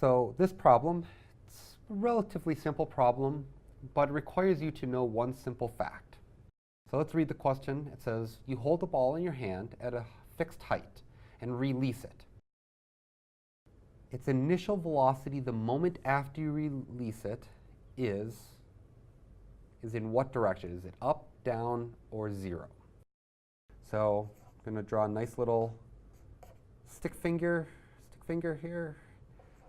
So this problem, it's a relatively simple problem, but it requires you to know one simple fact. So let's read the question. It says, you hold the ball in your hand at a fixed height and release it. Its initial velocity the moment after you release it is in what direction? Is it up, down, or zero? So I'm going to draw a nice little stick finger here.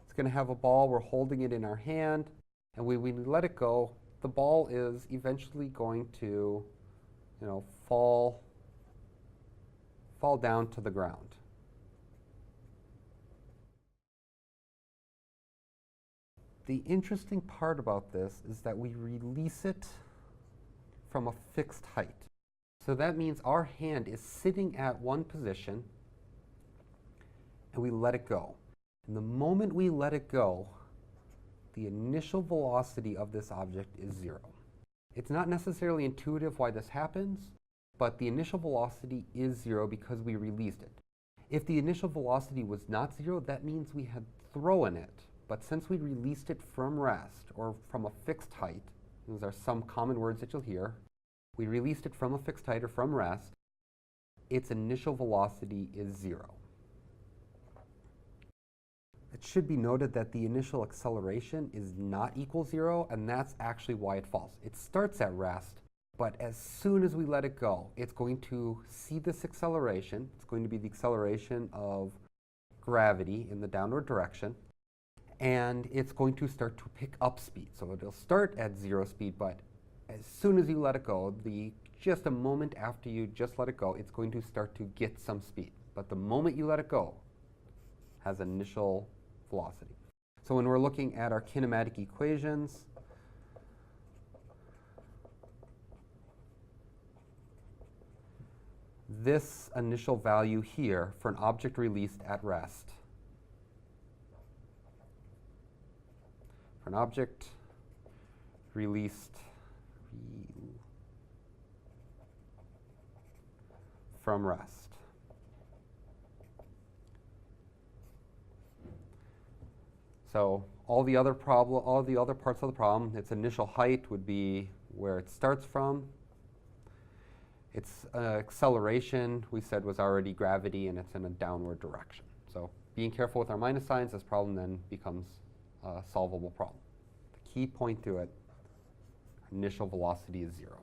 It's going to have a ball. We're holding it in our hand, and when we let it go, the ball is eventually going to, fall down to the ground. The interesting part about this is that we release it from a fixed height. So that means our hand is sitting at one position, and we let it go. And the moment we let it go, the initial velocity of this object is zero. It's not necessarily intuitive why this happens, but the initial velocity is zero because we released it. If the initial velocity was not zero, that means we had thrown it. But since we released it from rest, or from a fixed height, those are some common words that you'll hear, we released it from a fixed height or from rest, its initial velocity is zero. It should be noted that the initial acceleration is not equal zero, and that's actually why it falls. It starts at rest, but as soon as we let it go, it's going to see this acceleration. It's going to be the acceleration of gravity in the downward direction, and it's going to start to pick up speed. So it'll start at zero speed, but as soon as you let it go, just a moment after you just let it go, it's going to start to get some speed. But the moment you let it go, has initial velocity. So when we're looking at our kinematic equations, this initial value here for an object released at rest, for an object released from rest, so all the other parts of the problem, its initial height would be where it starts from. Its acceleration, we said, was already gravity, and it's in a downward direction. So being careful with our minus signs, this problem then becomes a solvable problem. The key point to it, initial velocity is zero.